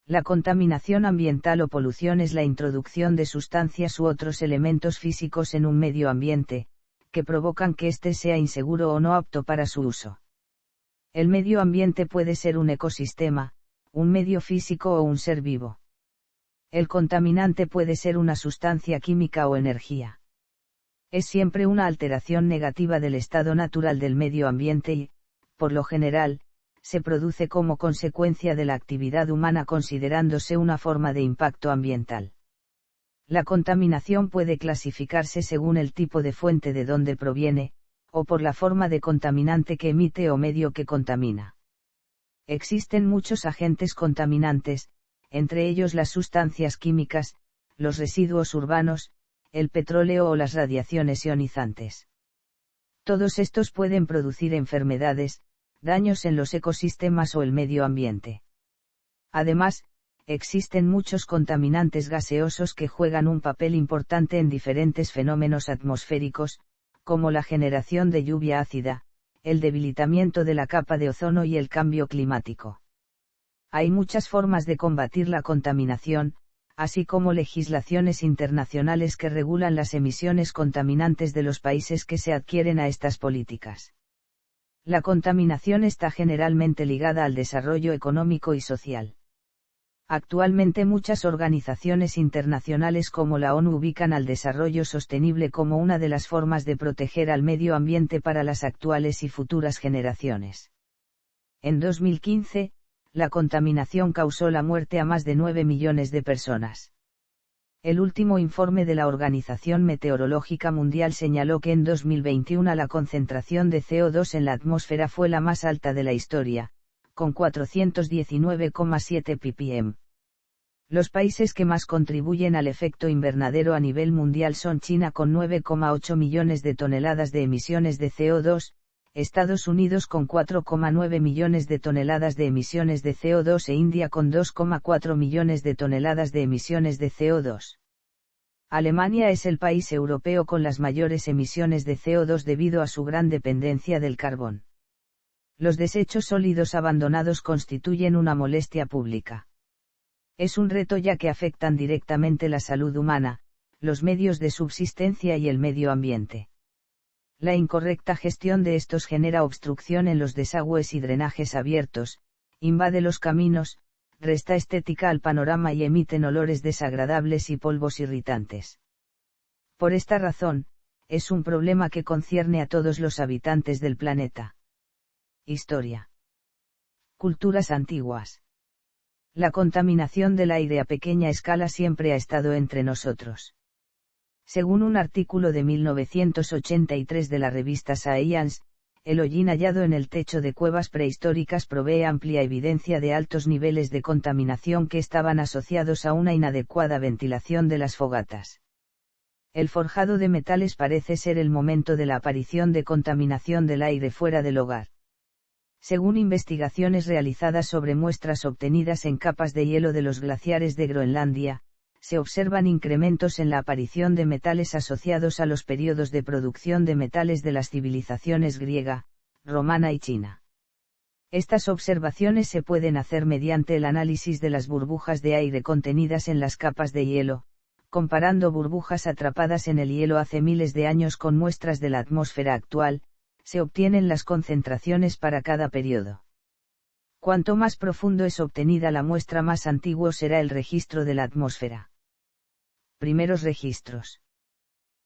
La contaminación ambiental o polución es la introducción de sustancias u otros elementos físicos en un medio ambiente, que provocan que éste sea inseguro o no apto para su uso. El medio ambiente puede ser un ecosistema, un medio físico o un ser vivo. El contaminante puede ser una sustancia química o energía. Es siempre una alteración negativa del estado natural del medio ambiente y, por lo general, se produce como consecuencia de la actividad humana considerándose una forma de impacto ambiental. La contaminación puede clasificarse según el tipo de fuente de donde proviene, o por la forma de contaminante que emite o medio que contamina. Existen muchos agentes contaminantes, entre ellos las sustancias químicas, los residuos urbanos, el petróleo o las radiaciones ionizantes. Todos estos pueden producir enfermedades, daños en los ecosistemas o el medio ambiente. Además, existen muchos contaminantes gaseosos que juegan un papel importante en diferentes fenómenos atmosféricos, como la generación de lluvia ácida, el debilitamiento de la capa de ozono y el cambio climático. Hay muchas formas de combatir la contaminación, así como legislaciones internacionales que regulan las emisiones contaminantes de los países que se adhieren a estas políticas. La contaminación está generalmente ligada al desarrollo económico y social. Actualmente muchas organizaciones internacionales como la ONU ubican al desarrollo sostenible como una de las formas de proteger al medio ambiente para las actuales y futuras generaciones. En 2015, la contaminación causó la muerte a más de 9 millones de personas. El último informe de la Organización Meteorológica Mundial señaló que en 2021 la concentración de CO2 en la atmósfera fue la más alta de la historia, con 419,7 ppm. Los países que más contribuyen al efecto invernadero a nivel mundial son China con 9,8 millones de toneladas de emisiones de CO2, Estados Unidos con 4,9 millones de toneladas de emisiones de CO2 e India con 2,4 millones de toneladas de emisiones de CO2. Alemania es el país europeo con las mayores emisiones de CO2 debido a su gran dependencia del carbón. Los desechos sólidos abandonados constituyen una molestia pública. Es un reto ya que afectan directamente la salud humana, los medios de subsistencia y el medio ambiente. La incorrecta gestión de estos genera obstrucción en los desagües y drenajes abiertos, invade los caminos, resta estética al panorama y emiten olores desagradables y polvos irritantes. Por esta razón, es un problema que concierne a todos los habitantes del planeta. Historia. Culturas antiguas. La contaminación del aire a pequeña escala siempre ha estado entre nosotros. Según un artículo de 1983 de la revista Science, el hollín hallado en el techo de cuevas prehistóricas provee amplia evidencia de altos niveles de contaminación que estaban asociados a una inadecuada ventilación de las fogatas. El forjado de metales parece ser el momento de la aparición de contaminación del aire fuera del hogar. Según investigaciones realizadas sobre muestras obtenidas en capas de hielo de los glaciares de Groenlandia, se observan incrementos en la aparición de metales asociados a los periodos de producción de metales de las civilizaciones griega, romana y china. Estas observaciones se pueden hacer mediante el análisis de las burbujas de aire contenidas en las capas de hielo, comparando burbujas atrapadas en el hielo hace miles de años con muestras de la atmósfera actual, se obtienen las concentraciones para cada periodo. Cuanto más profundo es obtenida la muestra, más antiguo será el registro de la atmósfera. Primeros registros.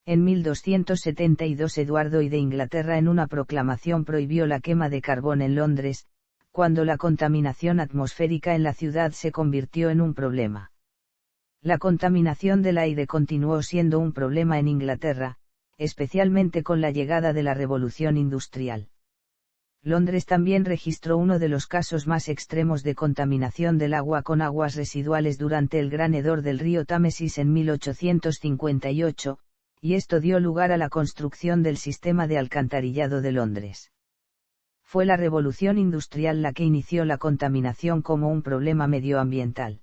En 1272 Eduardo I de Inglaterra en una proclamación prohibió la quema de carbón en Londres, cuando la contaminación atmosférica en la ciudad se convirtió en un problema. La contaminación del aire continuó siendo un problema en Inglaterra, especialmente con la llegada de la Revolución Industrial. Londres también registró uno de los casos más extremos de contaminación del agua con aguas residuales durante el gran hedor del río Támesis en 1858, y esto dio lugar a la construcción del sistema de alcantarillado de Londres. Fue la Revolución Industrial la que inició la contaminación como un problema medioambiental.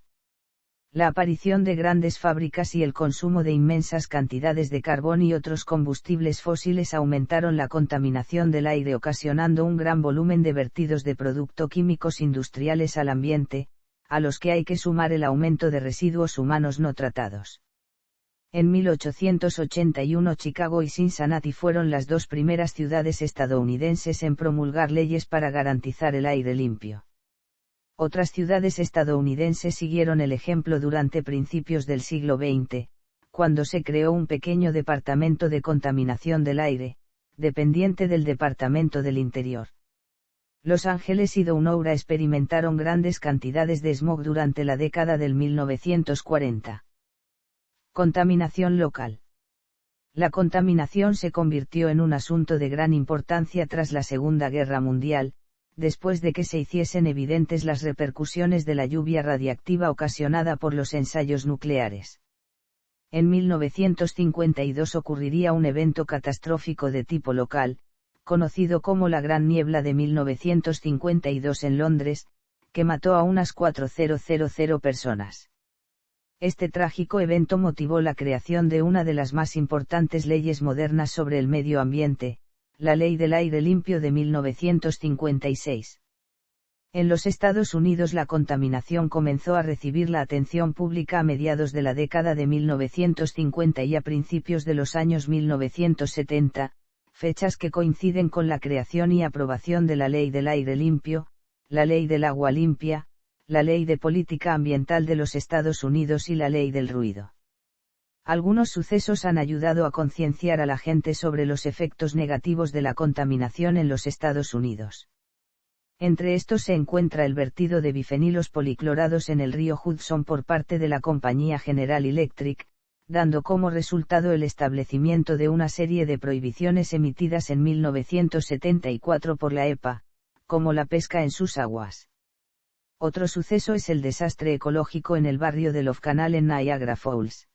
La aparición de grandes fábricas y el consumo de inmensas cantidades de carbón y otros combustibles fósiles aumentaron la contaminación del aire, ocasionando un gran volumen de vertidos de productos químicos industriales al ambiente, a los que hay que sumar el aumento de residuos humanos no tratados. En 1881 Chicago y Cincinnati fueron las dos primeras ciudades estadounidenses en promulgar leyes para garantizar el aire limpio. Otras ciudades estadounidenses siguieron el ejemplo durante principios del siglo XX, cuando se creó un pequeño departamento de contaminación del aire, dependiente del Departamento del Interior. Los Ángeles y Downora experimentaron grandes cantidades de smog durante la década del 1940. Contaminación local. La contaminación se convirtió en un asunto de gran importancia tras la Segunda Guerra Mundial, después de que se hiciesen evidentes las repercusiones de la lluvia radiactiva ocasionada por los ensayos nucleares. En 1952 ocurriría un evento catastrófico de tipo local, conocido como la Gran Niebla de 1952 en Londres, que mató a unas 4.000 personas. Este trágico evento motivó la creación de una de las más importantes leyes modernas sobre el medio ambiente, la Ley del Aire Limpio de 1956. En los Estados Unidos la contaminación comenzó a recibir la atención pública a mediados de la década de 1950 y a principios de los años 1970, fechas que coinciden con la creación y aprobación de la Ley del Aire Limpio, la Ley del Agua Limpia, la Ley de Política Ambiental de los Estados Unidos y la Ley del Ruido. Algunos sucesos han ayudado a concienciar a la gente sobre los efectos negativos de la contaminación en los Estados Unidos. Entre estos se encuentra el vertido de bifenilos policlorados en el río Hudson por parte de la compañía General Electric, dando como resultado el establecimiento de una serie de prohibiciones emitidas en 1974 por la EPA, como la pesca en sus aguas. Otro suceso es el desastre ecológico en el barrio de Love Canal en Niagara Falls.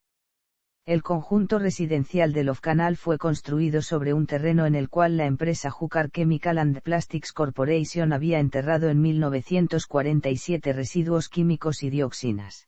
El conjunto residencial de Love Canal fue construido sobre un terreno en el cual la empresa Hooker Chemical and Plastics Corporation había enterrado en 1947 residuos químicos y dioxinas.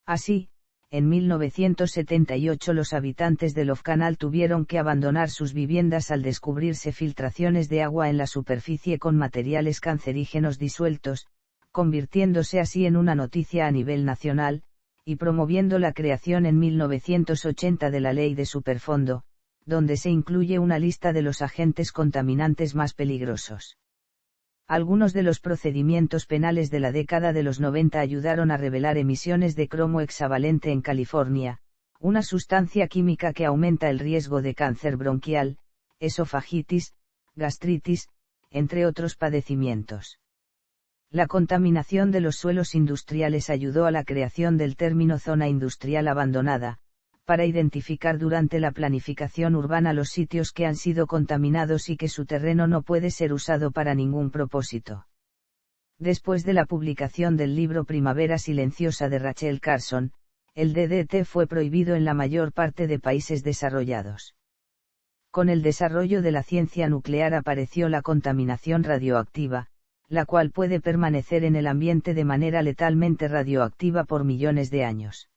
Así, en 1978 los habitantes de Love Canal tuvieron que abandonar sus viviendas al descubrirse filtraciones de agua en la superficie con materiales cancerígenos disueltos, convirtiéndose así en una noticia a nivel nacional, y promoviendo la creación en 1980 de la Ley de Superfondo, donde se incluye una lista de los agentes contaminantes más peligrosos. Algunos de los procedimientos penales de la década de los 90 ayudaron a revelar emisiones de cromo hexavalente en California, una sustancia química que aumenta el riesgo de cáncer bronquial, esofagitis, gastritis, entre otros padecimientos. La contaminación de los suelos industriales ayudó a la creación del término zona industrial abandonada, para identificar durante la planificación urbana los sitios que han sido contaminados y que su terreno no puede ser usado para ningún propósito. Después de la publicación del libro Primavera Silenciosa de Rachel Carson, el DDT fue prohibido en la mayor parte de países desarrollados. Con el desarrollo de la ciencia nuclear apareció la contaminación radioactiva, la cual puede permanecer en el ambiente de manera letalmente radioactiva por millones de años.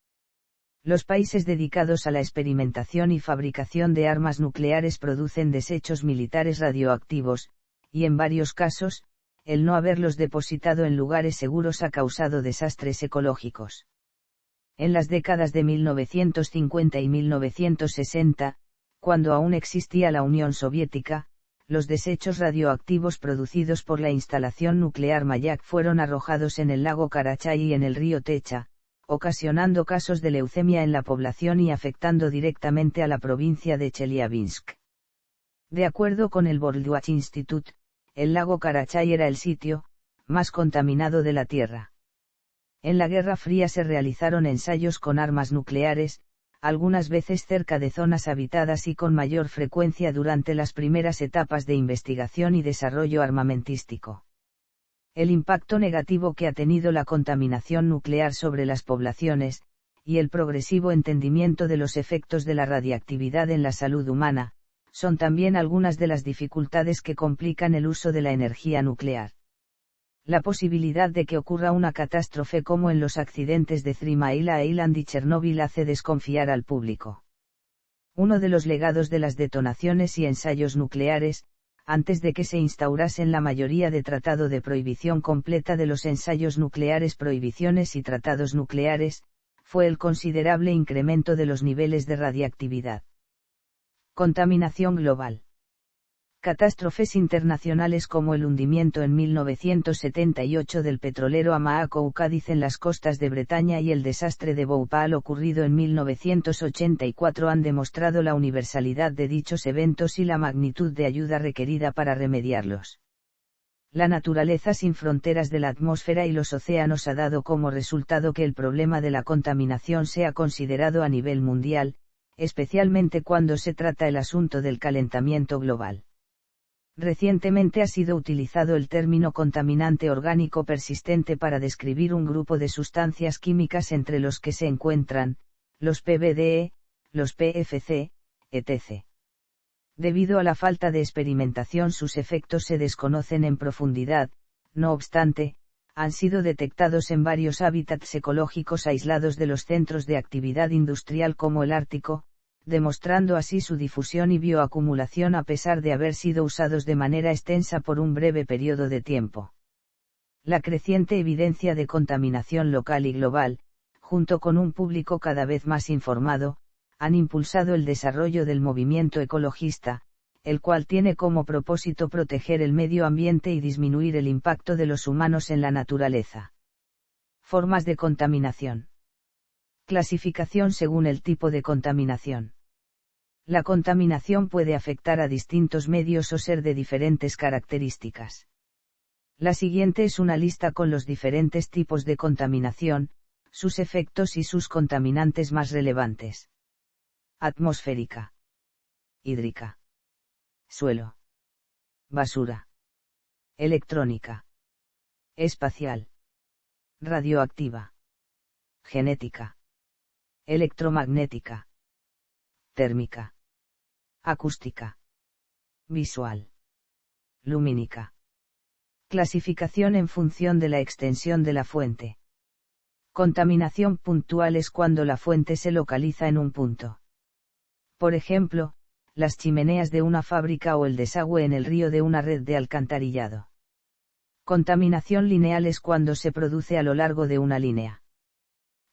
Los países dedicados a la experimentación y fabricación de armas nucleares producen desechos militares radioactivos, y en varios casos, el no haberlos depositado en lugares seguros ha causado desastres ecológicos. En las décadas de 1950 y 1960, cuando aún existía la Unión Soviética, los desechos radioactivos producidos por la instalación nuclear Mayak fueron arrojados en el lago Karachay y en el río Techa, ocasionando casos de leucemia en la población y afectando directamente a la provincia de Chelyabinsk. De acuerdo con el Borldwach Institute, el lago Karachay era el sitio más contaminado de la Tierra. En la Guerra Fría se realizaron ensayos con armas nucleares, algunas veces cerca de zonas habitadas y con mayor frecuencia durante las primeras etapas de investigación y desarrollo armamentístico. El impacto negativo que ha tenido la contaminación nuclear sobre las poblaciones, y el progresivo entendimiento de los efectos de la radiactividad en la salud humana, son también algunas de las dificultades que complican el uso de la energía nuclear. La posibilidad de que ocurra una catástrofe como en los accidentes de Three Mile Island y Chernóbil hace desconfiar al público. Uno de los legados de las detonaciones y ensayos nucleares, antes de que se instaurasen la mayoría de tratado de prohibición completa de los ensayos nucleares, prohibiciones y tratados nucleares, fue el considerable incremento de los niveles de radiactividad. Contaminación global. Catástrofes internacionales como el hundimiento en 1978 del petrolero Aamco Cádiz en las costas de Bretaña y el desastre de Bhopal ocurrido en 1984 han demostrado la universalidad de dichos eventos y la magnitud de ayuda requerida para remediarlos. La naturaleza sin fronteras de la atmósfera y los océanos ha dado como resultado que el problema de la contaminación sea considerado a nivel mundial, especialmente cuando se trata el asunto del calentamiento global. Recientemente ha sido utilizado el término contaminante orgánico persistente para describir un grupo de sustancias químicas entre los que se encuentran, los PBDE, los PFC, etc. Debido a la falta de experimentación, sus efectos se desconocen en profundidad, no obstante, han sido detectados en varios hábitats ecológicos aislados de los centros de actividad industrial como el Ártico, demostrando así su difusión y bioacumulación a pesar de haber sido usados de manera extensa por un breve periodo de tiempo. La creciente evidencia de contaminación local y global, junto con un público cada vez más informado, han impulsado el desarrollo del movimiento ecologista, el cual tiene como propósito proteger el medio ambiente y disminuir el impacto de los humanos en la naturaleza. Formas de contaminación. Clasificación según el tipo de contaminación. La contaminación puede afectar a distintos medios o ser de diferentes características. La siguiente es una lista con los diferentes tipos de contaminación, sus efectos y sus contaminantes más relevantes. Atmosférica. Hídrica. Suelo. Basura. Electrónica. Espacial. Radioactiva. Genética. Electromagnética. Térmica. Acústica. Visual. Lumínica. Clasificación en función de la extensión de la fuente. Contaminación puntual es cuando la fuente se localiza en un punto. Por ejemplo, las chimeneas de una fábrica o el desagüe en el río de una red de alcantarillado. Contaminación lineal es cuando se produce a lo largo de una línea.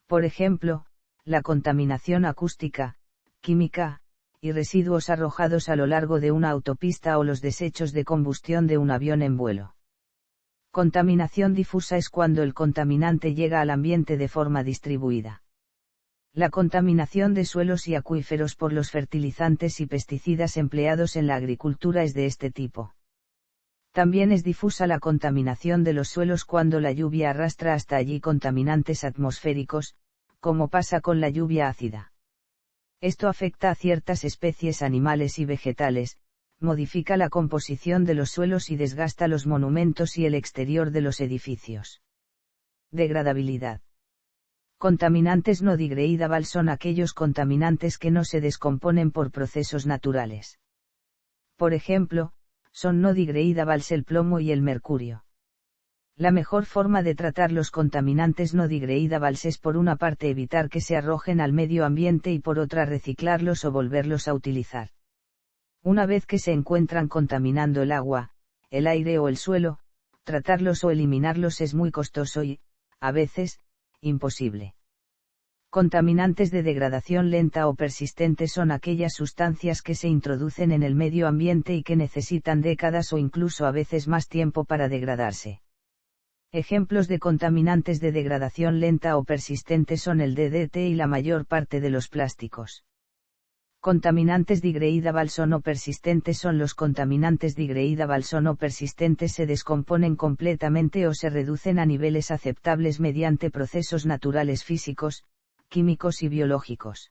Por ejemplo, la contaminación acústica, química, y residuos arrojados a lo largo de una autopista o los desechos de combustión de un avión en vuelo. Contaminación difusa es cuando el contaminante llega al ambiente de forma distribuida. La contaminación de suelos y acuíferos por los fertilizantes y pesticidas empleados en la agricultura es de este tipo. También es difusa la contaminación de los suelos cuando la lluvia arrastra hasta allí contaminantes atmosféricos, como pasa con la lluvia ácida. Esto afecta a ciertas especies animales y vegetales, modifica la composición de los suelos y desgasta los monumentos y el exterior de los edificios. Degradabilidad. Contaminantes no degradable son aquellos contaminantes que no se descomponen por procesos naturales. Por ejemplo, son no degradables el plomo y el mercurio. La mejor forma de tratar los contaminantes no degradables es por una parte evitar que se arrojen al medio ambiente y por otra reciclarlos o volverlos a utilizar. Una vez que se encuentran contaminando el agua, el aire o el suelo, tratarlos o eliminarlos es muy costoso y, a veces, imposible. Contaminantes de degradación lenta o persistente son aquellas sustancias que se introducen en el medio ambiente y que necesitan décadas o incluso a veces más tiempo para degradarse. Ejemplos de contaminantes de degradación lenta o persistente son el DDT y la mayor parte de los plásticos. Contaminantes degradables o no persistentes son los contaminantes degradables o no persistentes se descomponen completamente o se reducen a niveles aceptables mediante procesos naturales físicos, químicos y biológicos.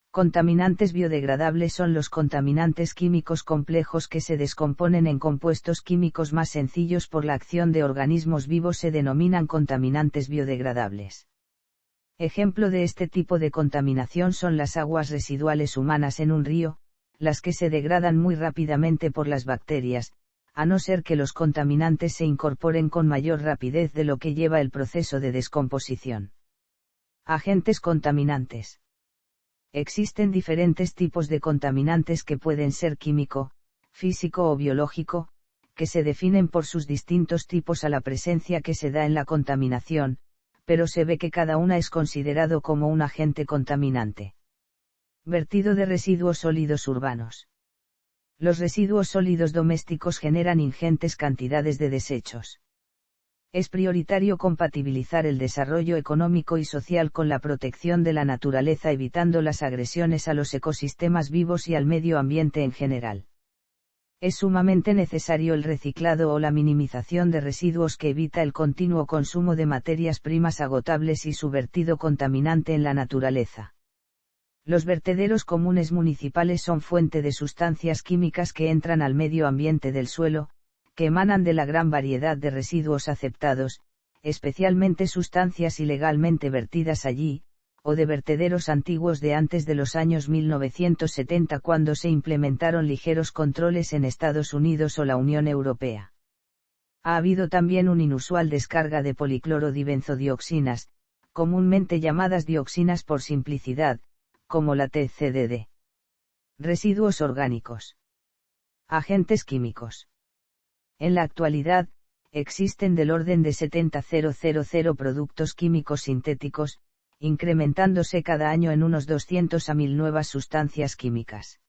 Contaminantes biodegradables son los contaminantes químicos complejos que se descomponen en compuestos químicos más sencillos por la acción de organismos vivos, se denominan contaminantes biodegradables. Ejemplo de este tipo de contaminación son las aguas residuales humanas en un río, las que se degradan muy rápidamente por las bacterias, a no ser que los contaminantes se incorporen con mayor rapidez de lo que lleva el proceso de descomposición. Agentes contaminantes. Existen diferentes tipos de contaminantes que pueden ser químico, físico o biológico, que se definen por sus distintos tipos a la presencia que se da en la contaminación, pero se ve que cada una es considerado como un agente contaminante. Vertido de residuos sólidos urbanos. Los residuos sólidos domésticos generan ingentes cantidades de desechos. Es prioritario compatibilizar el desarrollo económico y social con la protección de la naturaleza, evitando las agresiones a los ecosistemas vivos y al medio ambiente en general. Es sumamente necesario el reciclado o la minimización de residuos que evita el continuo consumo de materias primas agotables y su vertido contaminante en la naturaleza. Los vertederos comunes municipales son fuente de sustancias químicas que entran al medio ambiente del suelo, que emanan de la gran variedad de residuos aceptados, especialmente sustancias ilegalmente vertidas allí, o de vertederos antiguos de antes de los años 1970, cuando se implementaron ligeros controles en Estados Unidos o la Unión Europea. Ha habido también una inusual descarga de policlorodibenzodioxinas, comúnmente llamadas dioxinas por simplicidad, como la TCDD. Residuos orgánicos. Agentes químicos. En la actualidad, existen del orden de 70.000 productos químicos sintéticos, incrementándose cada año en unos 200 a 1000 nuevas sustancias químicas.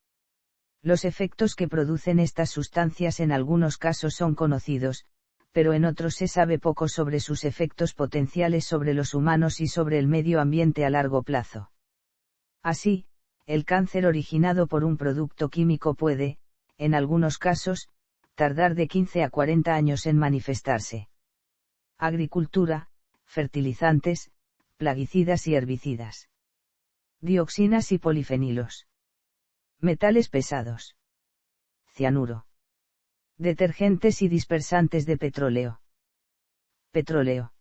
Los efectos que producen estas sustancias en algunos casos son conocidos, pero en otros se sabe poco sobre sus efectos potenciales sobre los humanos y sobre el medio ambiente a largo plazo. Así, el cáncer originado por un producto químico puede, en algunos casos, tardar de 15 a 40 años en manifestarse. Agricultura, fertilizantes, plaguicidas y herbicidas. Dioxinas y polifenilos. Metales pesados. Cianuro. Detergentes y dispersantes de petróleo. Petróleo.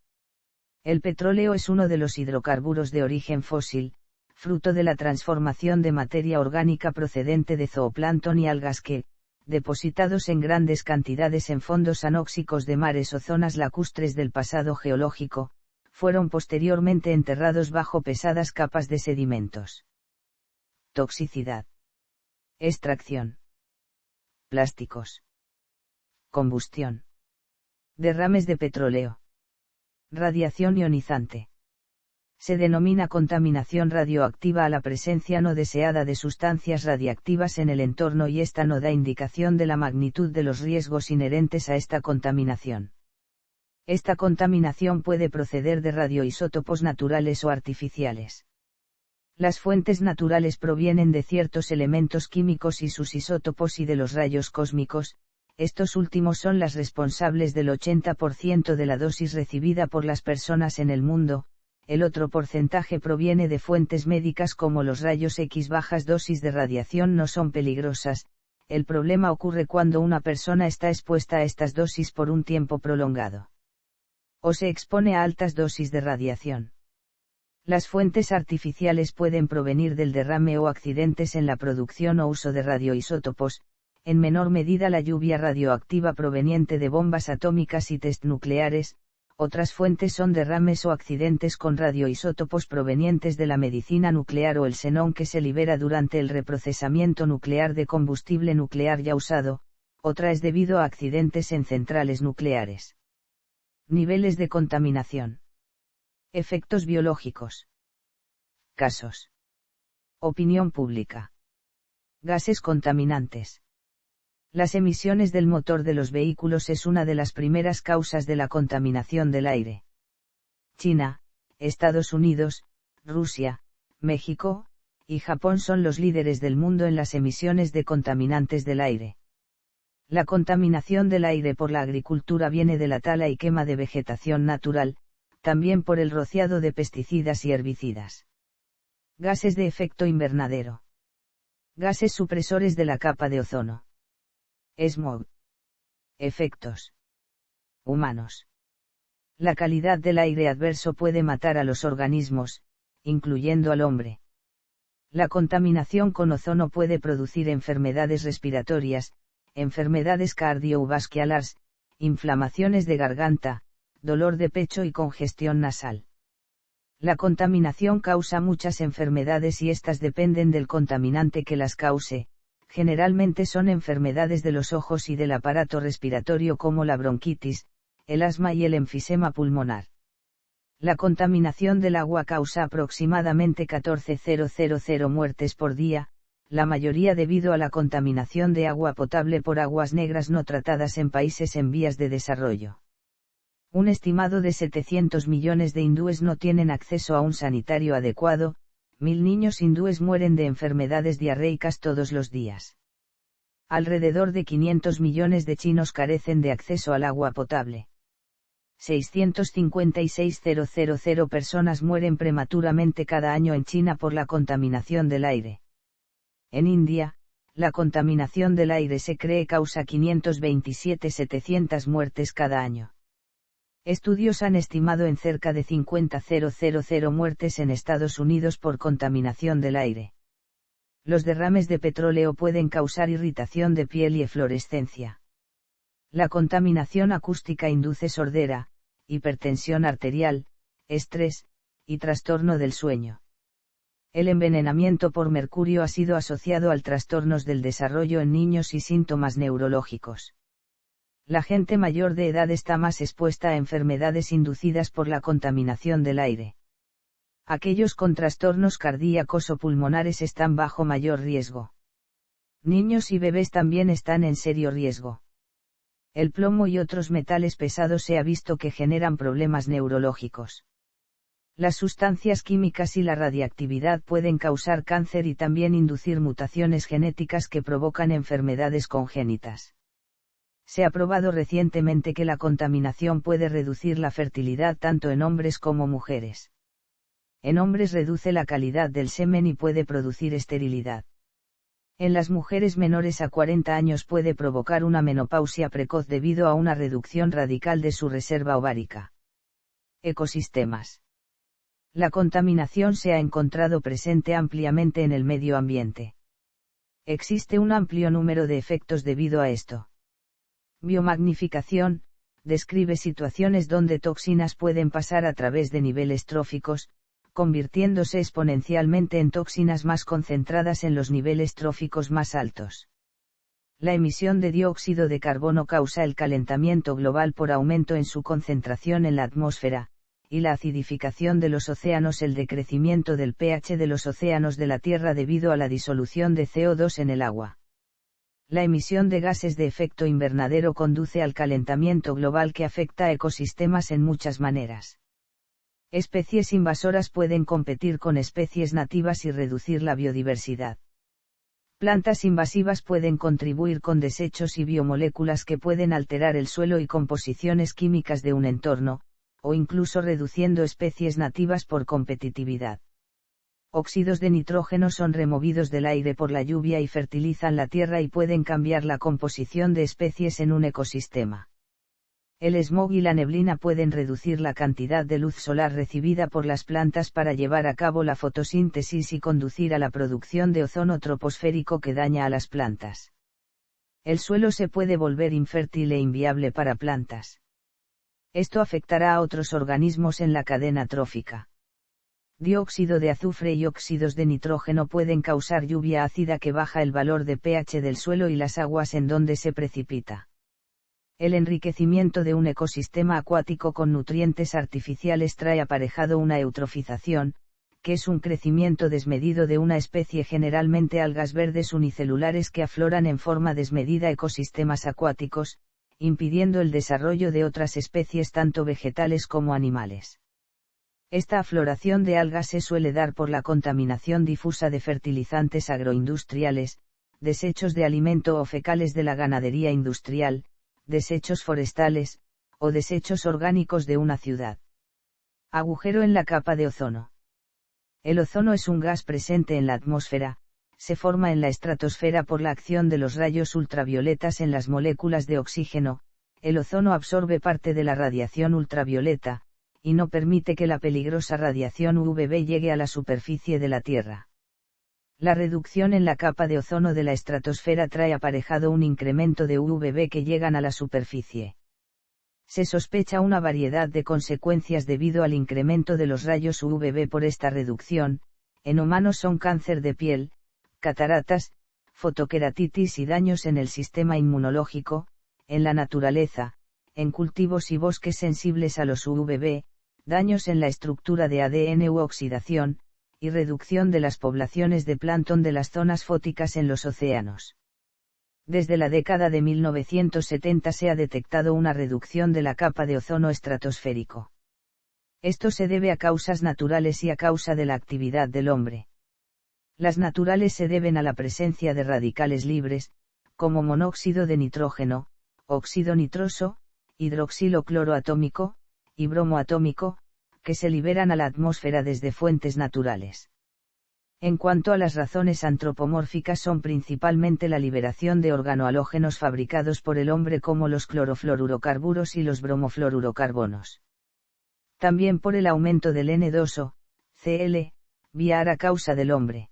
El petróleo es uno de los hidrocarburos de origen fósil, fruto de la transformación de materia orgánica procedente de zooplancton y algas que, depositados en grandes cantidades en fondos anóxicos de mares o zonas lacustres del pasado geológico, fueron posteriormente enterrados bajo pesadas capas de sedimentos. Toxicidad. Extracción. Plásticos. Combustión. Derrames de petróleo. Radiación ionizante. Se denomina contaminación radioactiva a la presencia no deseada de sustancias radiactivas en el entorno, y esta no da indicación de la magnitud de los riesgos inherentes a esta contaminación. Esta contaminación puede proceder de radioisótopos naturales o artificiales. Las fuentes naturales provienen de ciertos elementos químicos y sus isótopos y de los rayos cósmicos. Estos últimos son las responsables del 80% de la dosis recibida por las personas en el mundo. El otro porcentaje proviene de fuentes médicas como los rayos X. Bajas dosis de radiación no son peligrosas. El problema ocurre cuando una persona está expuesta a estas dosis por un tiempo prolongado, o se expone a altas dosis de radiación. Las fuentes artificiales pueden provenir del derrame o accidentes en la producción o uso de radioisótopos, en menor medida la lluvia radioactiva proveniente de bombas atómicas y test nucleares. Otras fuentes son derrames o accidentes con radioisótopos provenientes de la medicina nuclear o el xenón que se libera durante el reprocesamiento nuclear de combustible nuclear ya usado. Otra es debido a accidentes en centrales nucleares. Niveles de contaminación. Efectos biológicos. Casos. Opinión pública. Gases contaminantes. Las emisiones del motor de los vehículos es una de las primeras causas de la contaminación del aire. China, Estados Unidos, Rusia, México y Japón son los líderes del mundo en las emisiones de contaminantes del aire. La contaminación del aire por la agricultura viene de la tala y quema de vegetación natural, también por el rociado de pesticidas y herbicidas. Gases de efecto invernadero. Gases supresores de la capa de ozono. Smog. Efectos humanos. La calidad del aire adverso puede matar a los organismos, incluyendo al hombre. La contaminación con ozono puede producir enfermedades respiratorias, enfermedades cardiovasculares, inflamaciones de garganta, dolor de pecho y congestión nasal. La contaminación causa muchas enfermedades y estas dependen del contaminante que las cause, Generalmente son enfermedades de los ojos y del aparato respiratorio como la bronquitis, el asma y el enfisema pulmonar. La contaminación del agua causa aproximadamente 14.000 muertes por día, la mayoría debido a la contaminación de agua potable por aguas negras no tratadas en países en vías de desarrollo. Un estimado de 700 millones de hindúes no tienen acceso a un sanitario adecuado, 1000 niños hindúes mueren de enfermedades diarreicas todos los días. Alrededor de 500 millones de chinos carecen de acceso al agua potable. 656.000 personas mueren prematuramente cada año en China por la contaminación del aire. En India, la contaminación del aire se cree causa 527.700 muertes cada año. Estudios han estimado en cerca de 50.000 muertes en Estados Unidos por contaminación del aire. Los derrames de petróleo pueden causar irritación de piel y eflorescencia. La contaminación acústica induce sordera, hipertensión arterial, estrés, y trastorno del sueño. El envenenamiento por mercurio ha sido asociado al trastornos del desarrollo en niños y síntomas neurológicos. La gente mayor de edad está más expuesta a enfermedades inducidas por la contaminación del aire. Aquellos con trastornos cardíacos o pulmonares están bajo mayor riesgo. Niños y bebés también están en serio riesgo. El plomo y otros metales pesados se ha visto que generan problemas neurológicos. Las sustancias químicas y la radiactividad pueden causar cáncer y también inducir mutaciones genéticas que provocan enfermedades congénitas. Se ha probado recientemente que la contaminación puede reducir la fertilidad tanto en hombres como mujeres. En hombres reduce la calidad del semen y puede producir esterilidad. En las mujeres menores a 40 años puede provocar una menopausia precoz debido a una reducción radical de su reserva ovárica. Ecosistemas. La contaminación se ha encontrado presente ampliamente en el medio ambiente. Existe un amplio número de efectos debido a esto. Biomagnificación, describe situaciones donde toxinas pueden pasar a través de niveles tróficos, convirtiéndose exponencialmente en toxinas más concentradas en los niveles tróficos más altos. La emisión de dióxido de carbono causa el calentamiento global por aumento en su concentración en la atmósfera, y la acidificación de los océanos, el decrecimiento del pH de los océanos de la Tierra debido a la disolución de CO2 en el agua. La emisión de gases de efecto invernadero conduce al calentamiento global que afecta a ecosistemas en muchas maneras. Especies invasoras pueden competir con especies nativas y reducir la biodiversidad. Plantas invasivas pueden contribuir con desechos y biomoléculas que pueden alterar el suelo y composiciones químicas de un entorno, o incluso reduciendo especies nativas por competitividad. Óxidos de nitrógeno son removidos del aire por la lluvia y fertilizan la tierra y pueden cambiar la composición de especies en un ecosistema. El smog y la neblina pueden reducir la cantidad de luz solar recibida por las plantas para llevar a cabo la fotosíntesis y conducir a la producción de ozono troposférico que daña a las plantas. El suelo se puede volver infértil e inviable para plantas. Esto afectará a otros organismos en la cadena trófica. Dióxido de azufre y óxidos de nitrógeno pueden causar lluvia ácida que baja el valor de pH del suelo y las aguas en donde se precipita. El enriquecimiento de un ecosistema acuático con nutrientes artificiales trae aparejado una eutrofización, que es un crecimiento desmedido de una especie, generalmente algas verdes unicelulares que afloran en forma desmedida ecosistemas acuáticos, impidiendo el desarrollo de otras especies tanto vegetales como animales. Esta afloración de algas se suele dar por la contaminación difusa de fertilizantes agroindustriales, desechos de alimento o fecales de la ganadería industrial, desechos forestales, o desechos orgánicos de una ciudad. Agujero en la capa de ozono. El ozono es un gas presente en la atmósfera, se forma en la estratosfera por la acción de los rayos ultravioletas en las moléculas de oxígeno. El ozono absorbe parte de la radiación ultravioleta, y no permite que la peligrosa radiación UVB llegue a la superficie de la Tierra. La reducción en la capa de ozono de la estratosfera trae aparejado un incremento de UVB que llegan a la superficie. Se sospecha una variedad de consecuencias debido al incremento de los rayos UVB por esta reducción. En humanos son cáncer de piel, cataratas, fotoqueratitis y daños en el sistema inmunológico, en la naturaleza, en cultivos y bosques sensibles a los UVB, daños en la estructura de ADN u oxidación, y reducción de las poblaciones de plancton de las zonas fóticas en los océanos. Desde la década de 1970 se ha detectado una reducción de la capa de ozono estratosférico. Esto se debe a causas naturales y a causa de la actividad del hombre. Las naturales se deben a la presencia de radicales libres, como monóxido de nitrógeno, óxido nitroso, hidroxilo cloroatómico, y bromo atómico, que se liberan a la atmósfera desde fuentes naturales. En cuanto a las razones antropomórficas, son principalmente la liberación de organohalógenos fabricados por el hombre como los clorofluorocarburos y los bromofluorocarbonos. También por el aumento del N2 o Cl, vía a causa del hombre.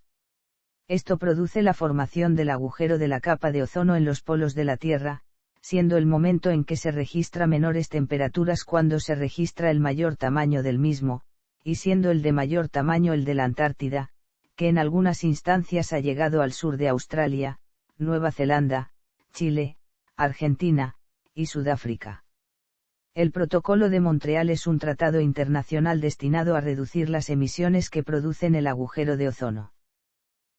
Esto produce la formación del agujero de la capa de ozono en los polos de la Tierra, siendo el momento en que se registra menores temperaturas cuando se registra el mayor tamaño del mismo, y siendo el de mayor tamaño el de la Antártida, que en algunas instancias ha llegado al sur de Australia, Nueva Zelanda, Chile, Argentina, y Sudáfrica. El Protocolo de Montreal es un tratado internacional destinado a reducir las emisiones que producen el agujero de ozono.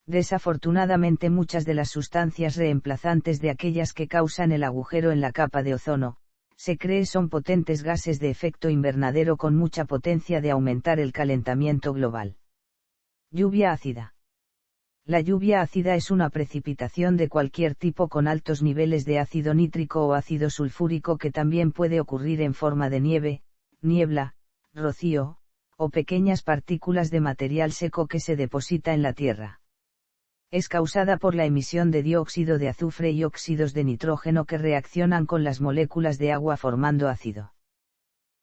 Desafortunadamente, muchas de las sustancias reemplazantes de aquellas que causan el agujero en la capa de ozono, se cree son potentes gases de efecto invernadero con mucha potencia de aumentar el calentamiento global. Lluvia ácida. La lluvia ácida es una precipitación de cualquier tipo con altos niveles de ácido nítrico o ácido sulfúrico que también puede ocurrir en forma de nieve, niebla, rocío, o pequeñas partículas de material seco que se deposita en la tierra. Es causada por la emisión de dióxido de azufre y óxidos de nitrógeno que reaccionan con las moléculas de agua formando ácido.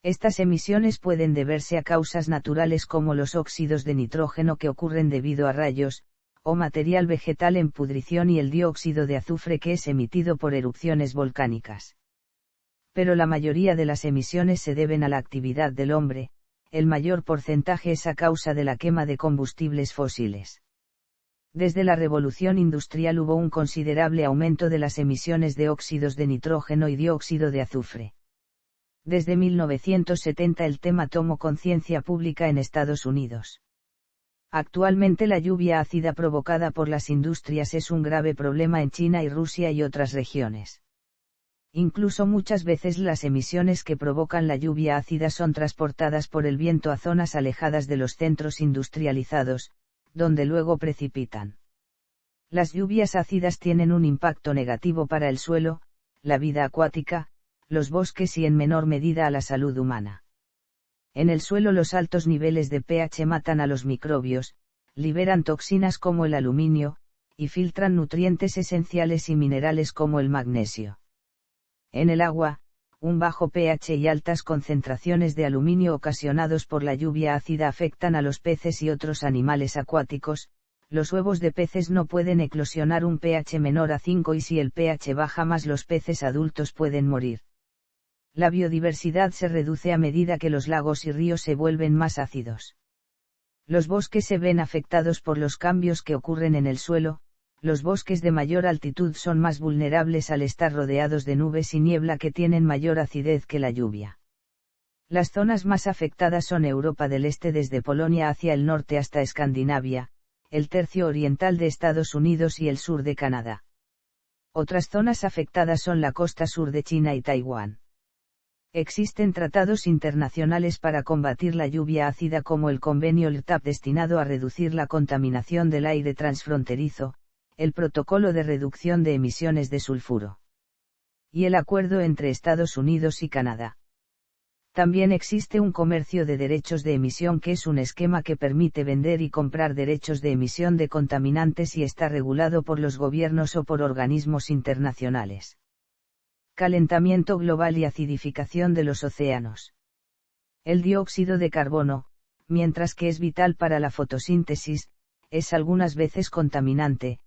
Estas emisiones pueden deberse a causas naturales como los óxidos de nitrógeno que ocurren debido a rayos, o material vegetal en pudrición y el dióxido de azufre que es emitido por erupciones volcánicas. Pero la mayoría de las emisiones se deben a la actividad del hombre, el mayor porcentaje es a causa de la quema de combustibles fósiles. Desde la revolución industrial hubo un considerable aumento de las emisiones de óxidos de nitrógeno y dióxido de azufre. Desde 1970 el tema tomó conciencia pública en Estados Unidos. Actualmente la lluvia ácida provocada por las industrias es un grave problema en China y Rusia y otras regiones. Incluso muchas veces las emisiones que provocan la lluvia ácida son transportadas por el viento a zonas alejadas de los centros industrializados, donde luego precipitan. Las lluvias ácidas tienen un impacto negativo para el suelo, la vida acuática, los bosques y en menor medida a la salud humana. En el suelo los altos niveles de pH matan a los microbios, liberan toxinas como el aluminio, y filtran nutrientes esenciales y minerales como el magnesio. En el agua, un bajo pH y altas concentraciones de aluminio ocasionados por la lluvia ácida afectan a los peces y otros animales acuáticos. Los huevos de peces no pueden eclosionar un pH menor a 5 y si el pH baja más los peces adultos pueden morir. La biodiversidad se reduce a medida que los lagos y ríos se vuelven más ácidos. Los bosques se ven afectados por los cambios que ocurren en el suelo. Los bosques de mayor altitud son más vulnerables al estar rodeados de nubes y niebla que tienen mayor acidez que la lluvia. Las zonas más afectadas son Europa del Este desde Polonia hacia el norte hasta Escandinavia, el tercio oriental de Estados Unidos y el sur de Canadá. Otras zonas afectadas son la costa sur de China y Taiwán. Existen tratados internacionales para combatir la lluvia ácida como el Convenio LTAP destinado a reducir la contaminación del aire transfronterizo, el Protocolo de Reducción de Emisiones de Sulfuro y el Acuerdo entre Estados Unidos y Canadá. También existe un comercio de derechos de emisión que es un esquema que permite vender y comprar derechos de emisión de contaminantes y está regulado por los gobiernos o por organismos internacionales. Calentamiento global y acidificación de los océanos. El dióxido de carbono, mientras que es vital para la fotosíntesis, es algunas veces contaminante,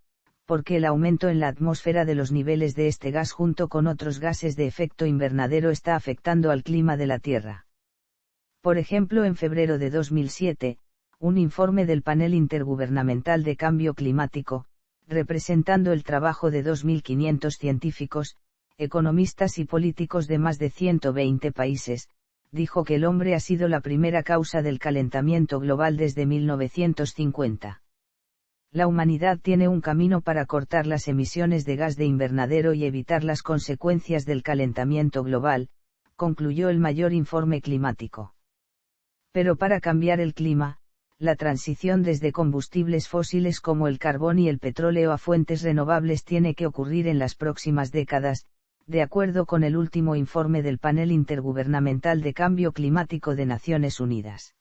porque el aumento en la atmósfera de los niveles de este gas junto con otros gases de efecto invernadero está afectando al clima de la Tierra. Por ejemplo, en febrero de 2007, un informe del Panel Intergubernamental de Cambio Climático, representando el trabajo de 2.500 científicos, economistas y políticos de más de 120 países, dijo que el hombre ha sido la primera causa del calentamiento global desde 1950. La humanidad tiene un camino para cortar las emisiones de gas de invernadero y evitar las consecuencias del calentamiento global, concluyó el mayor informe climático. Pero para cambiar el clima, la transición desde combustibles fósiles como el carbón y el petróleo a fuentes renovables tiene que ocurrir en las próximas décadas, de acuerdo con el último informe del Panel Intergubernamental de Cambio Climático de Naciones Unidas.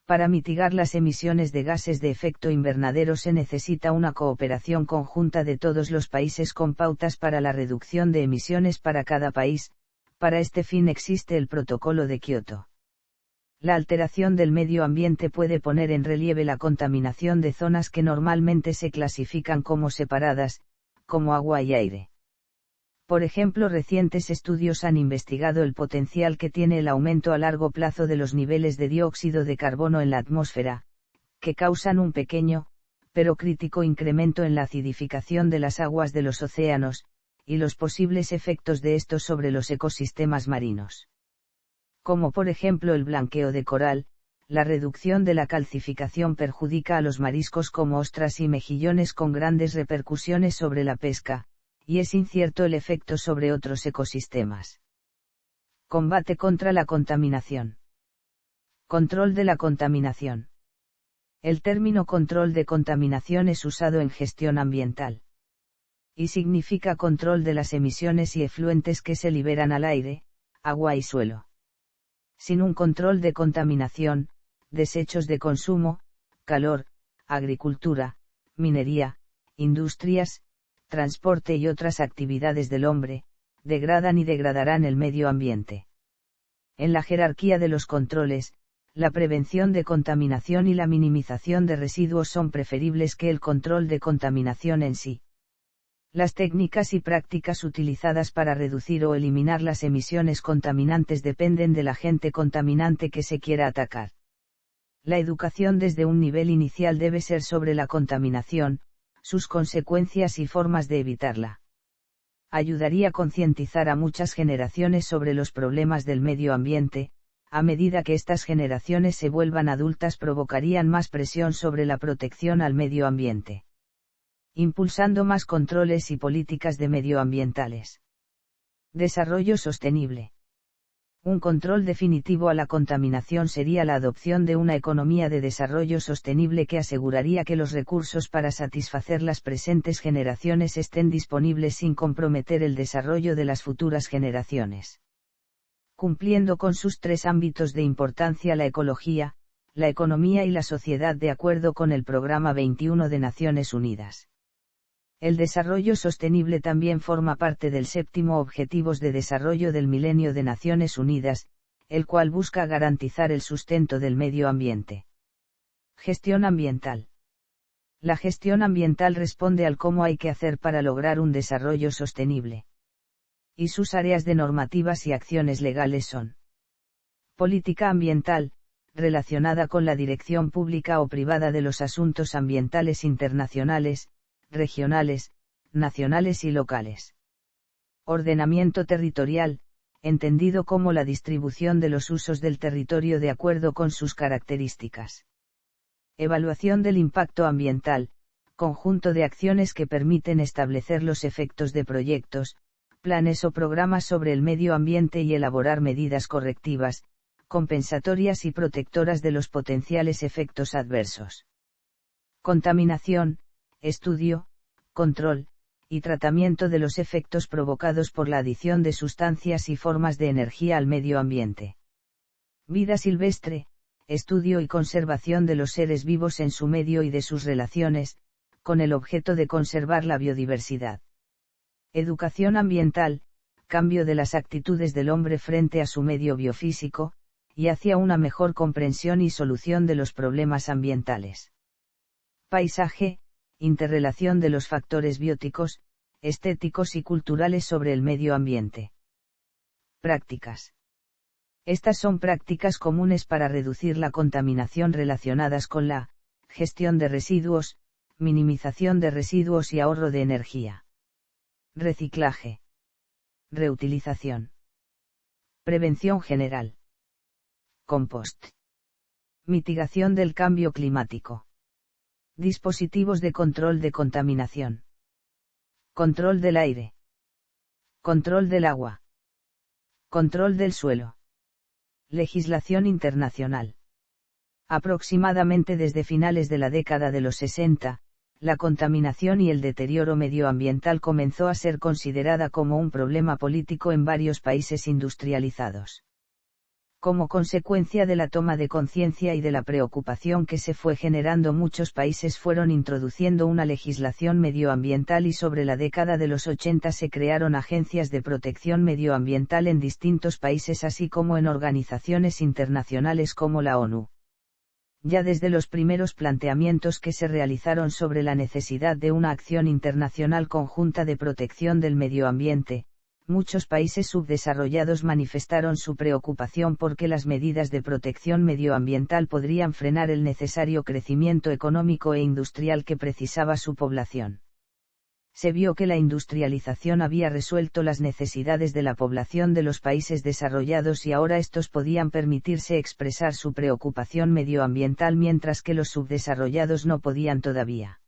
Para mitigar las emisiones de gases de efecto invernadero se necesita una cooperación conjunta de todos los países con pautas para la reducción de emisiones para cada país. Para este fin existe el Protocolo de Kioto. La alteración del medio ambiente puede poner en relieve la contaminación de zonas que normalmente se clasifican como separadas, como agua y aire. Por ejemplo, recientes estudios han investigado el potencial que tiene el aumento a largo plazo de los niveles de dióxido de carbono en la atmósfera, que causan un pequeño, pero crítico incremento en la acidificación de las aguas de los océanos, y los posibles efectos de estos sobre los ecosistemas marinos. Como por ejemplo el blanqueo de coral, la reducción de la calcificación perjudica a los mariscos como ostras y mejillones con grandes repercusiones sobre la pesca, y es incierto el efecto sobre otros ecosistemas. Combate contra la contaminación. Control de la contaminación. El término control de contaminación es usado en gestión ambiental. Y significa control de las emisiones y efluentes que se liberan al aire, agua y suelo. Sin un control de contaminación, desechos de consumo, calor, agricultura, minería, industrias, transporte y otras actividades del hombre, degradan y degradarán el medio ambiente. En la jerarquía de los controles, la prevención de contaminación y la minimización de residuos son preferibles que el control de contaminación en sí. Las técnicas y prácticas utilizadas para reducir o eliminar las emisiones contaminantes dependen del agente contaminante que se quiera atacar. La educación desde un nivel inicial debe ser sobre la contaminación, sus consecuencias y formas de evitarla. Ayudaría a concientizar a muchas generaciones sobre los problemas del medio ambiente. A medida que estas generaciones se vuelvan adultas provocarían más presión sobre la protección al medio ambiente. Impulsando más controles y políticas de medioambientales. Desarrollo sostenible. Un control definitivo a la contaminación sería la adopción de una economía de desarrollo sostenible que aseguraría que los recursos para satisfacer las presentes generaciones estén disponibles sin comprometer el desarrollo de las futuras generaciones. Cumpliendo con sus tres ámbitos de importancia: la ecología, la economía y la sociedad, de acuerdo con el Programa 21 de Naciones Unidas. El desarrollo sostenible también forma parte del séptimo Objetivos de Desarrollo del Milenio de Naciones Unidas, el cual busca garantizar el sustento del medio ambiente. Gestión ambiental. La gestión ambiental responde al cómo hay que hacer para lograr un desarrollo sostenible. Y sus áreas de normativas y acciones legales son: política ambiental, relacionada con la dirección pública o privada de los asuntos ambientales internacionales, regionales, nacionales y locales. Ordenamiento territorial, entendido como la distribución de los usos del territorio de acuerdo con sus características. Evaluación del impacto ambiental, conjunto de acciones que permiten establecer los efectos de proyectos, planes o programas sobre el medio ambiente y elaborar medidas correctivas, compensatorias y protectoras de los potenciales efectos adversos. Contaminación, estudio, control, y tratamiento de los efectos provocados por la adición de sustancias y formas de energía al medio ambiente. Vida silvestre, estudio y conservación de los seres vivos en su medio y de sus relaciones, con el objeto de conservar la biodiversidad. Educación ambiental, cambio de las actitudes del hombre frente a su medio biofísico, y hacia una mejor comprensión y solución de los problemas ambientales. Paisaje, interrelación de los factores bióticos, estéticos y culturales sobre el medio ambiente. Prácticas. Estas son prácticas comunes para reducir la contaminación relacionadas con la gestión de residuos, minimización de residuos y ahorro de energía. Reciclaje. Reutilización. Prevención general. Compost. Mitigación del cambio climático. Dispositivos de control de contaminación. Control del aire. Control del agua. Control del suelo. Legislación internacional. Aproximadamente desde finales de la década de los 60, la contaminación y el deterioro medioambiental comenzó a ser considerada como un problema político en varios países industrializados. Como consecuencia de la toma de conciencia y de la preocupación que se fue generando, muchos países fueron introduciendo una legislación medioambiental y sobre la década de los 80 se crearon agencias de protección medioambiental en distintos países así como en organizaciones internacionales como la ONU. Ya desde los primeros planteamientos que se realizaron sobre la necesidad de una acción internacional conjunta de protección del medio ambiente, muchos países subdesarrollados manifestaron su preocupación porque las medidas de protección medioambiental podrían frenar el necesario crecimiento económico e industrial que precisaba su población. Se vio que la industrialización había resuelto las necesidades de la población de los países desarrollados y ahora estos podían permitirse expresar su preocupación medioambiental mientras que los subdesarrollados no podían todavía.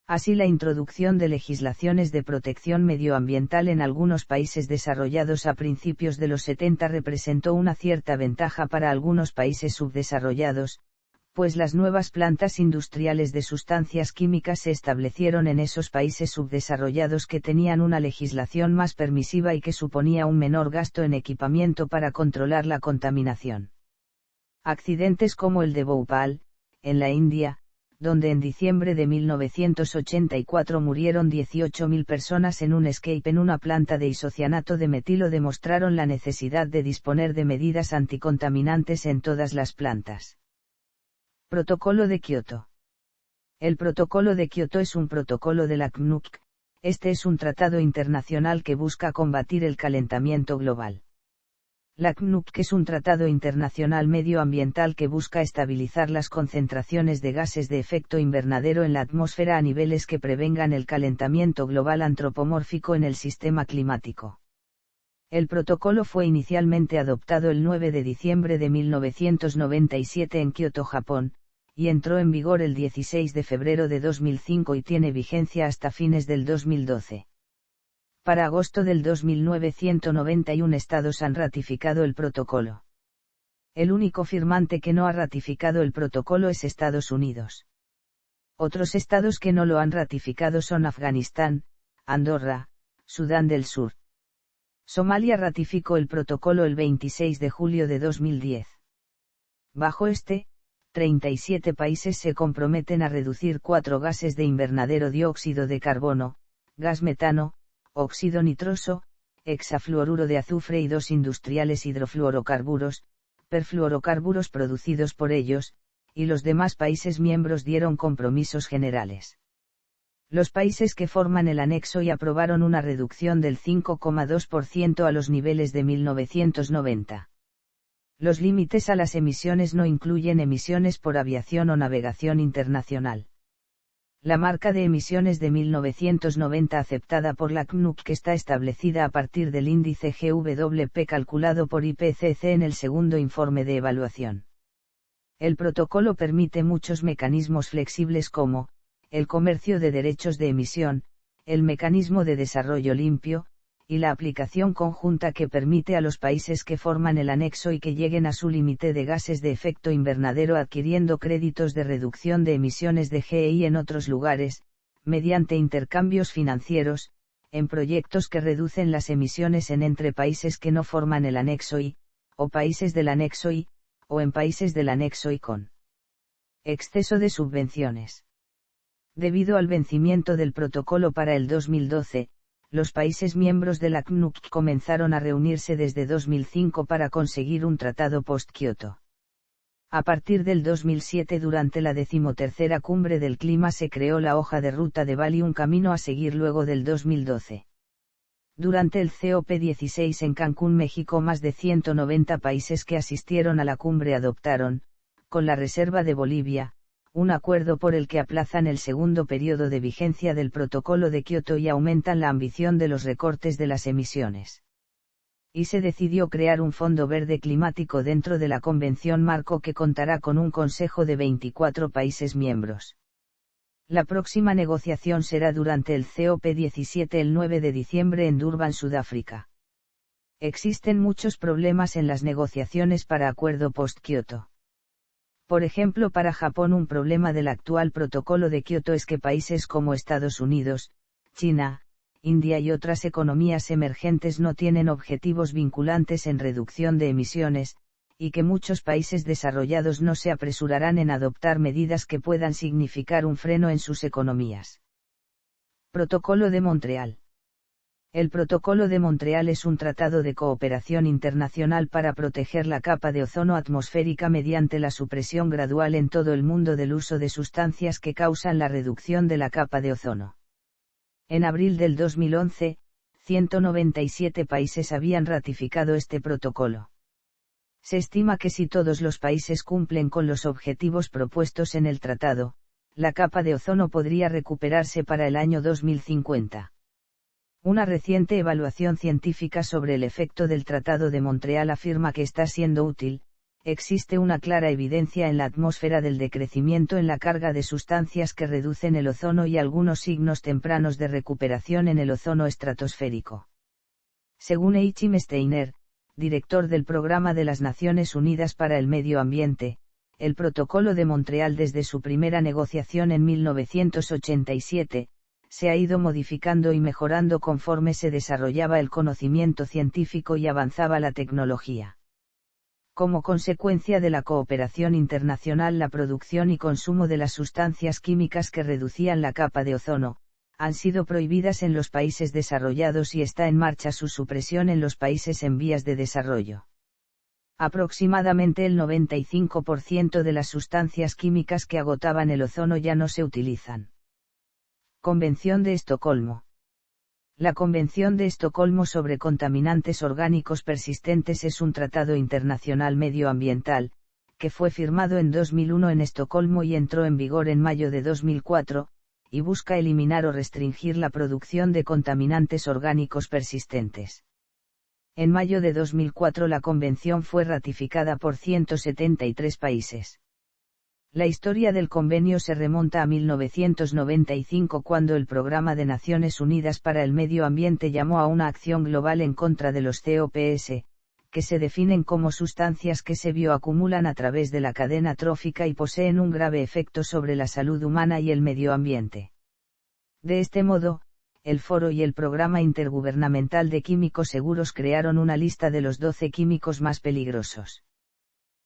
Así, la introducción de legislaciones de protección medioambiental en algunos países desarrollados a principios de los 70 representó una cierta ventaja para algunos países subdesarrollados, pues las nuevas plantas industriales de sustancias químicas se establecieron en esos países subdesarrollados que tenían una legislación más permisiva y que suponía un menor gasto en equipamiento para controlar la contaminación. Accidentes como el de Bhopal, en la India, donde en diciembre de 1984 murieron 18.000 personas en un escape en una planta de isocianato de metilo, demostraron la necesidad de disponer de medidas anticontaminantes en todas las plantas. Protocolo de Kioto. El Protocolo de Kioto es un protocolo de la CNUC. Este es un tratado internacional que busca combatir el calentamiento global. La CNUC es un tratado internacional medioambiental que busca estabilizar las concentraciones de gases de efecto invernadero en la atmósfera a niveles que prevengan el calentamiento global antropomórfico en el sistema climático. El protocolo fue inicialmente adoptado el 9 de diciembre de 1997 en Kioto, Japón, y entró en vigor el 16 de febrero de 2005 y tiene vigencia hasta fines del 2012. Para agosto del 2009, 191 estados han ratificado el protocolo. El único firmante que no ha ratificado el protocolo es Estados Unidos. Otros estados que no lo han ratificado son Afganistán, Andorra, Sudán del Sur. Somalia ratificó el protocolo el 26 de julio de 2010. Bajo este, 37 países se comprometen a reducir 4 gases de invernadero: dióxido de carbono, gas metano, óxido nitroso, hexafluoruro de azufre y 2 industriales hidrofluorocarburos, perfluorocarburos producidos por ellos, y los demás países miembros dieron compromisos generales. Los países que forman el anexo y aprobaron una reducción del 5,2% a los niveles de 1990. Los límites a las emisiones no incluyen emisiones por aviación o navegación internacional. La marca de emisiones de 1990 aceptada por la CNUC, que está establecida a partir del índice GWP calculado por IPCC en el segundo informe de evaluación. El protocolo permite muchos mecanismos flexibles como, el comercio de derechos de emisión, el mecanismo de desarrollo limpio, y la aplicación conjunta que permite a los países que forman el anexo y que lleguen a su límite de gases de efecto invernadero adquiriendo créditos de reducción de emisiones de GEI en otros lugares, mediante intercambios financieros, en proyectos que reducen las emisiones entre países que no forman el anexo y, o países del anexo y, o en países del anexo y con exceso de subvenciones. Debido al vencimiento del protocolo para el 2012, los países miembros de la CNUC comenzaron a reunirse desde 2005 para conseguir un tratado post-Kioto. A partir del 2007, durante la 13ª Cumbre del Clima, se creó la hoja de ruta de Bali, un camino a seguir luego del 2012. Durante el COP16 en Cancún, México, más de 190 países que asistieron a la cumbre adoptaron, con la reserva de Bolivia, un acuerdo por el que aplazan el segundo periodo de vigencia del Protocolo de Kioto y aumentan la ambición de los recortes de las emisiones. Y se decidió crear un Fondo Verde Climático dentro de la Convención Marco que contará con un consejo de 24 países miembros. La próxima negociación será durante el COP17 el 9 de diciembre en Durban, Sudáfrica. Existen muchos problemas en las negociaciones para acuerdo post-Kioto. Por ejemplo, para Japón un problema del actual protocolo de Kioto es que países como Estados Unidos, China, India y otras economías emergentes no tienen objetivos vinculantes en reducción de emisiones, y que muchos países desarrollados no se apresurarán en adoptar medidas que puedan significar un freno en sus economías. Protocolo de Montreal. El Protocolo de Montreal es un tratado de cooperación internacional para proteger la capa de ozono atmosférica mediante la supresión gradual en todo el mundo del uso de sustancias que causan la reducción de la capa de ozono. En abril del 2011, 197 países habían ratificado este protocolo. Se estima que si todos los países cumplen con los objetivos propuestos en el tratado, la capa de ozono podría recuperarse para el año 2050. Una reciente evaluación científica sobre el efecto del Tratado de Montreal afirma que está siendo útil. Existe una clara evidencia en la atmósfera del decrecimiento en la carga de sustancias que reducen el ozono y algunos signos tempranos de recuperación en el ozono estratosférico. Según Achim Steiner, director del Programa de las Naciones Unidas para el Medio Ambiente, el Protocolo de Montreal desde su primera negociación en 1987, se ha ido modificando y mejorando conforme se desarrollaba el conocimiento científico y avanzaba la tecnología. Como consecuencia de la cooperación internacional, la producción y consumo de las sustancias químicas que reducían la capa de ozono, han sido prohibidas en los países desarrollados y está en marcha su supresión en los países en vías de desarrollo. Aproximadamente el 95% de las sustancias químicas que agotaban el ozono ya no se utilizan. Convención de Estocolmo. La Convención de Estocolmo sobre contaminantes orgánicos persistentes es un tratado internacional medioambiental, que fue firmado en 2001 en Estocolmo y entró en vigor en mayo de 2004, y busca eliminar o restringir la producción de contaminantes orgánicos persistentes. En mayo de 2004 la convención fue ratificada por 173 países. La historia del convenio se remonta a 1995 cuando el Programa de Naciones Unidas para el Medio Ambiente llamó a una acción global en contra de los COPS, que se definen como sustancias que se bioacumulan a través de la cadena trófica y poseen un grave efecto sobre la salud humana y el medio ambiente. De este modo, el Foro y el Programa Intergubernamental de Químicos Seguros crearon una lista de los 12 químicos más peligrosos.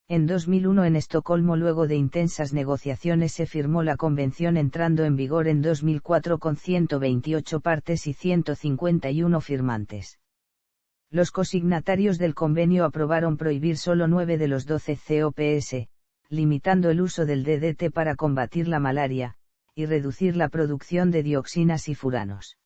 En 2001 en Estocolmo, luego de intensas negociaciones, se firmó la convención entrando en vigor en 2004 con 128 partes y 151 firmantes. Los cosignatarios del convenio aprobaron prohibir solo 9 de los 12 COPS, limitando el uso del DDT para combatir la malaria, y reducir la producción de dioxinas y furanos.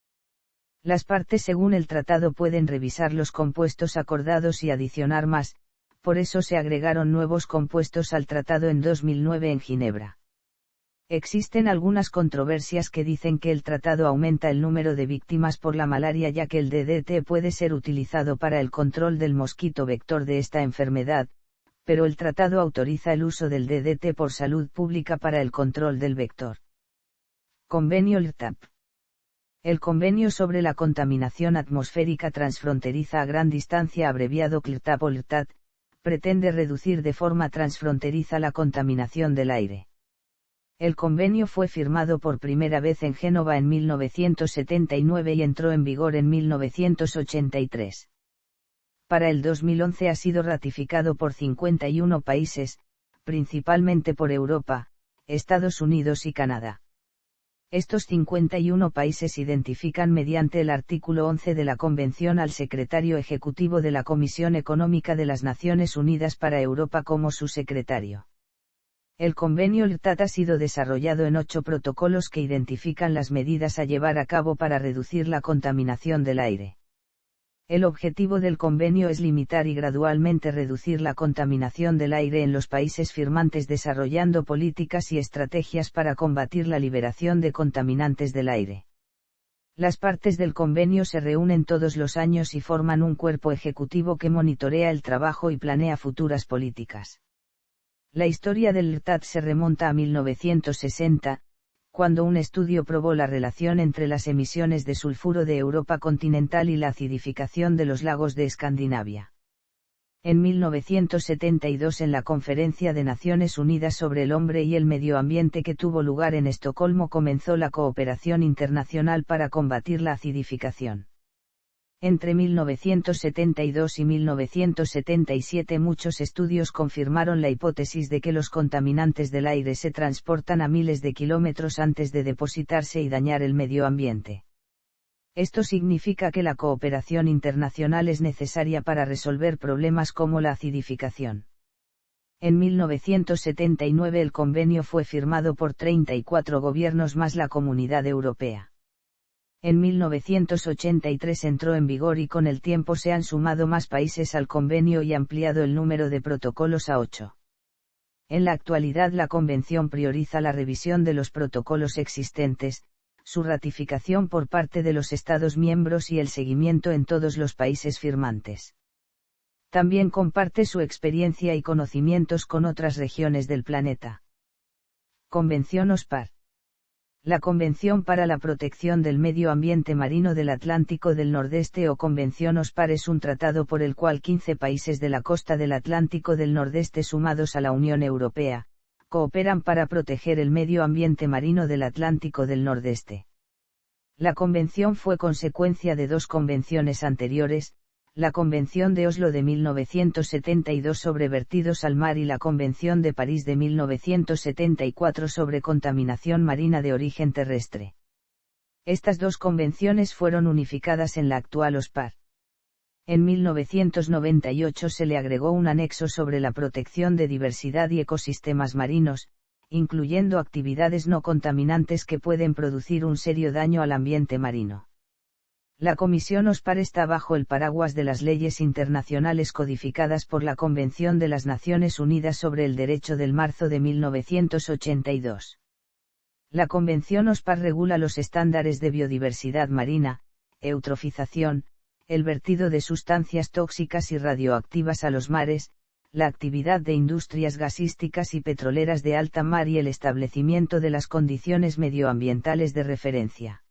Las partes según el tratado pueden revisar los compuestos acordados y adicionar más. Por eso se agregaron nuevos compuestos al tratado en 2009 en Ginebra. Existen algunas controversias que dicen que el tratado aumenta el número de víctimas por la malaria, ya que el DDT puede ser utilizado para el control del mosquito vector de esta enfermedad, pero el tratado autoriza el uso del DDT por salud pública para el control del vector. Convenio LTAP. El Convenio sobre la Contaminación Atmosférica Transfronteriza a Gran Distancia, abreviado CLTAP o LTAT, pretende reducir de forma transfronteriza la contaminación del aire. El convenio fue firmado por primera vez en Génova en 1979 y entró en vigor en 1983. Para el 2011 ha sido ratificado por 51 países, principalmente por Europa, Estados Unidos y Canadá. Estos 51 países identifican mediante el artículo 11 de la Convención al secretario ejecutivo de la Comisión Económica de las Naciones Unidas para Europa como su secretario. El convenio LTAT ha sido desarrollado en 8 protocolos que identifican las medidas a llevar a cabo para reducir la contaminación del aire. El objetivo del convenio es limitar y gradualmente reducir la contaminación del aire en los países firmantes desarrollando políticas y estrategias para combatir la liberación de contaminantes del aire. Las partes del convenio se reúnen todos los años y forman un cuerpo ejecutivo que monitorea el trabajo y planea futuras políticas. La historia del LTAD se remonta a 1960, cuando un estudio probó la relación entre las emisiones de sulfuro de Europa continental y la acidificación de los lagos de Escandinavia. En 1972 en la Conferencia de Naciones Unidas sobre el Hombre y el Medio Ambiente que tuvo lugar en Estocolmo comenzó la cooperación internacional para combatir la acidificación. Entre 1972 y 1977 muchos estudios confirmaron la hipótesis de que los contaminantes del aire se transportan a miles de kilómetros antes de depositarse y dañar el medio ambiente. Esto significa que la cooperación internacional es necesaria para resolver problemas como la acidificación. En 1979 el convenio fue firmado por 34 gobiernos más la Comunidad Europea. En 1983 entró en vigor y con el tiempo se han sumado más países al convenio y ampliado el número de protocolos a 8. En la actualidad la Convención prioriza la revisión de los protocolos existentes, su ratificación por parte de los Estados miembros y el seguimiento en todos los países firmantes. También comparte su experiencia y conocimientos con otras regiones del planeta. Convención OSPAR. La Convención para la Protección del Medio Ambiente Marino del Atlántico del Nordeste o Convención OSPAR es un tratado por el cual 15 países de la costa del Atlántico del Nordeste sumados a la Unión Europea, cooperan para proteger el medio ambiente marino del Atlántico del Nordeste. La convención fue consecuencia de dos convenciones anteriores, la Convención de Oslo de 1972 sobre vertidos al mar y la Convención de París de 1974 sobre contaminación marina de origen terrestre. Estas dos convenciones fueron unificadas en la actual OSPAR. En 1998 se le agregó un anexo sobre la protección de diversidad y ecosistemas marinos, incluyendo actividades no contaminantes que pueden producir un serio daño al ambiente marino. La Comisión OSPAR está bajo el paraguas de las leyes internacionales codificadas por la Convención de las Naciones Unidas sobre el Derecho del marzo de 1982. La Convención OSPAR regula los estándares de biodiversidad marina, eutrofización, el vertido de sustancias tóxicas y radioactivas a los mares, la actividad de industrias gasísticas y petroleras de alta mar y el establecimiento de las condiciones medioambientales de referencia.